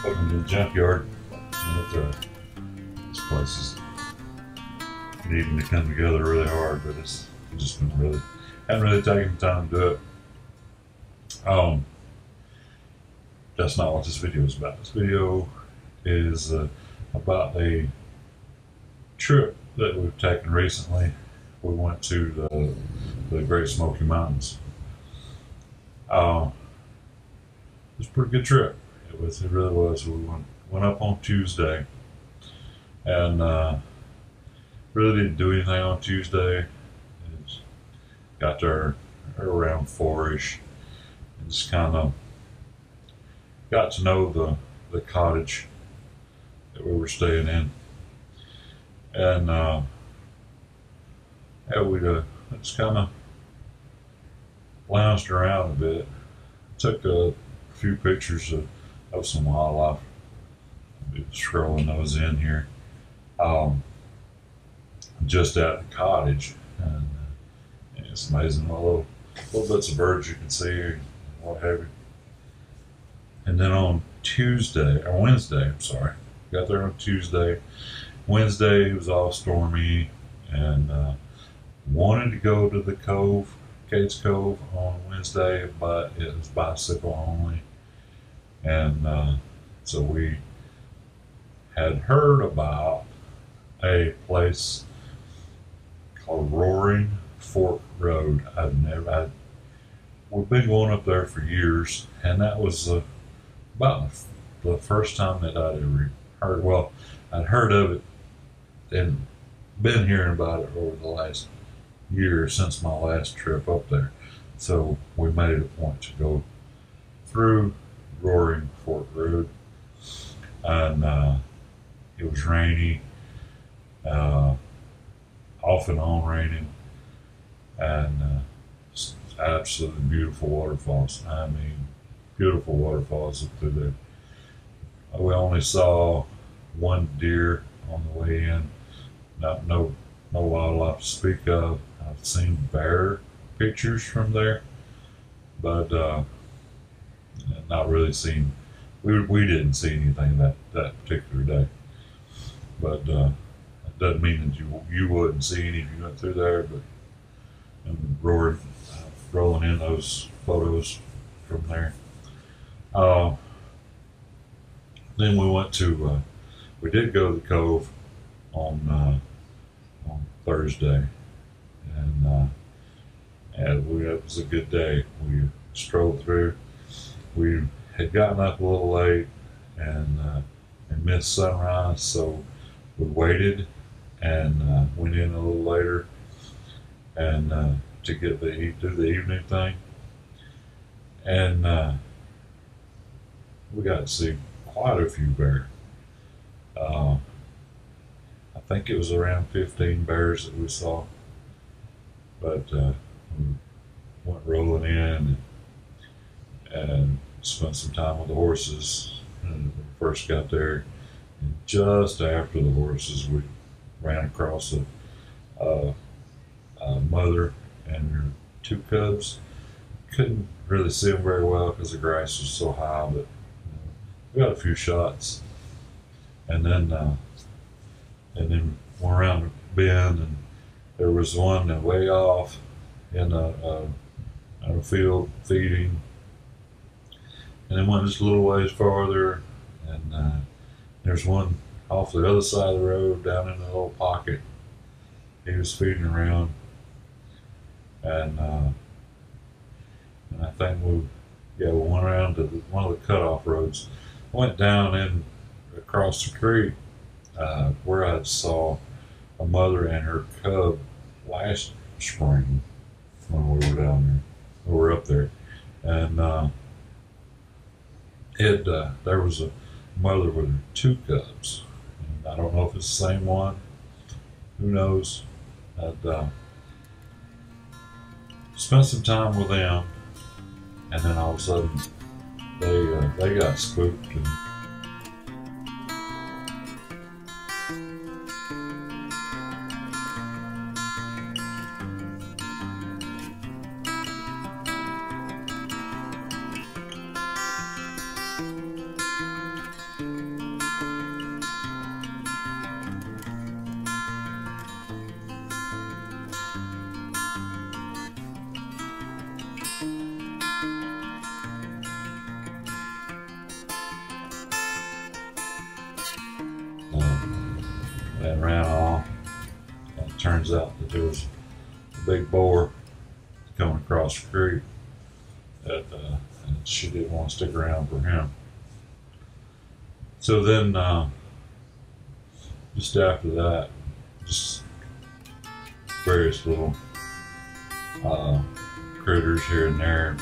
Welcome to the junkyard. This place is needing to come together really hard, but it's just been haven't really taken time to do it. That's not what this video is about. This video is about a trip that we've taken recently. We went to the Great Smoky Mountains. It was a pretty good trip. It really was. We went up on Tuesday, and really didn't do anything on Tuesday. Just got there around 4-ish, and just kind of got to know the cottage that we were staying in, and yeah, we just kind of lounged around a bit. Took a few pictures of some wildlife. I'll be scrolling those in here. Just at the cottage, and it's amazing what little bits of birds you can see and what have you. And then on Wednesday, I'm sorry, got there on Tuesday. Wednesday it was all stormy, and wanted to go to the cove, Kate's Cove, on Wednesday, but it was bicycle only. And so we had heard about a place called Roaring Fork Road. We've been going up there for years, and that was about the first time that I'd ever heard. Well, I'd heard of it and been hearing about it over the last year since my last trip up there. So we made it a point to go through Roaring Fork Road, and it was rainy, off and on raining, and absolutely beautiful waterfalls. I mean, beautiful waterfalls up through there. We only saw one deer on the way in. No wildlife to speak of. I've seen bear pictures from there, but not really seen. We didn't see anything that particular day, but it doesn't mean that you wouldn't see any if you went through there. But and rolling in those photos from there. Then we went to. We did go to the cove on Thursday, and it was a good day. We strolled through. We had gotten up a little late and missed sunrise, so we waited and went in a little later and to do the evening thing, and we got to see quite a few bears. I think it was around 15 bears that we saw, but we went rolling in and spent some time with the horses. And when we first got there, and just after the horses, we ran across a mother and her 2 cubs. Couldn't really see them very well because the grass was so high, but we got a few shots. And then went around the bend, and there was one that way off in a field feeding. And then went just a little ways farther, and there's one off the other side of the road down in a little pocket. He was feeding around, and I think we went around to one of the cutoff roads, went down in across the creek where I saw a mother and her cub last spring when we were down there. We were up there, and there was a mother with her 2 cubs. And I don't know if it's the same one. Who knows? I'd spent some time with them, and then all of a sudden they got spooked. And and ran off. And it turns out that there was a big boar coming across the creek that and she didn't want to stick around for him. So then, just after that, just various little critters here and there.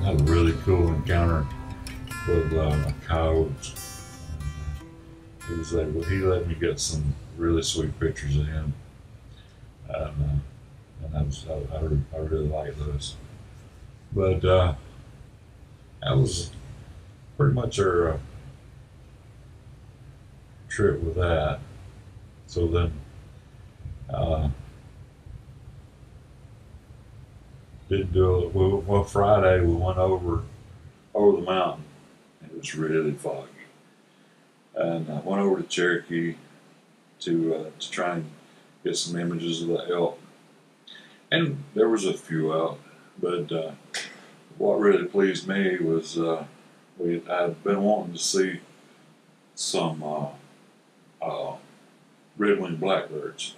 I had a really cool encounter with a coyote. He let me get some really sweet pictures of him, and I really like those. But that was pretty much our trip with that. So then didn't do it. Well, Friday we went over the mountain. It was really foggy, and I went over to Cherokee to try and get some images of the elk. And there was a few out, but what really pleased me was I'd been wanting to see some red-winged blackbirds.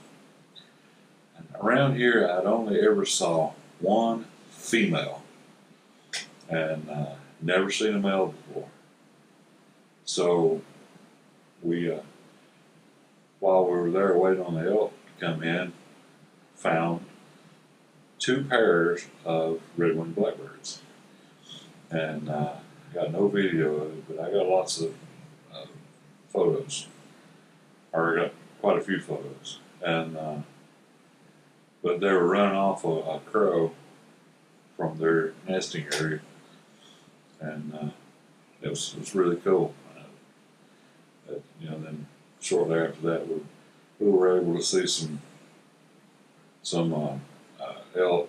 And around here, I'd only ever saw one female, and never seen a male before. So we, while we were there waiting on the elk to come in, found 2 pairs of red-winged blackbirds. And I got no video of it, but I got lots of photos, or I got quite a few photos. And but they were running off a crow from their nesting area, and it was really cool. Then shortly after that, we were able to see some elk.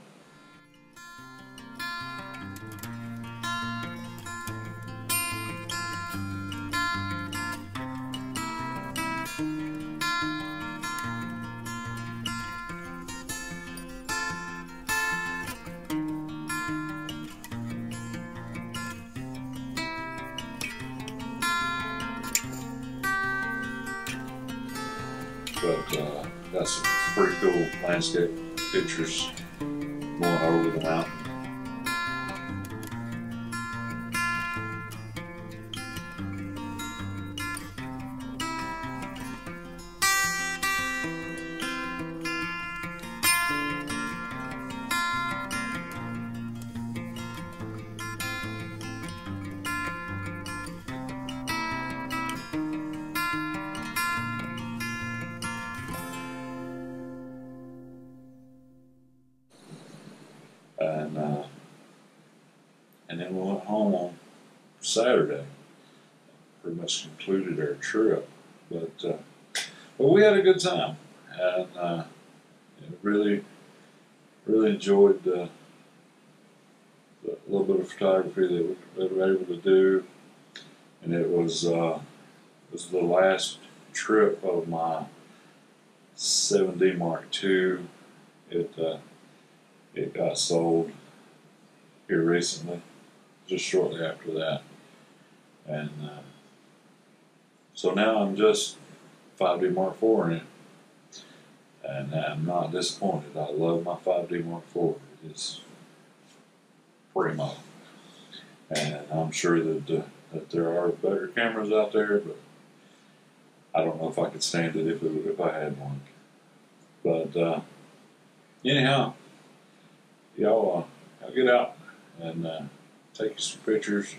But got some pretty cool landscape pictures going over the mountain. And then we went home on Saturday. Pretty much concluded our trip, but we had a good time, and really enjoyed the little bit of photography that we were able to do. And it was the last trip of my 7D Mark II. It got sold here recently, just shortly after that, and so now I'm just 5D Mark IV in it, and I'm not disappointed. I love my 5D Mark IV. It's primo, and I'm sure that there are better cameras out there, but I don't know if I could stand it if I had one. But anyhow, y'all get out and take some pictures,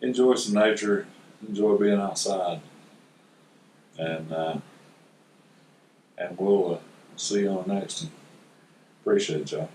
enjoy some nature, enjoy being outside, and we'll see you on the next one. Appreciate y'all.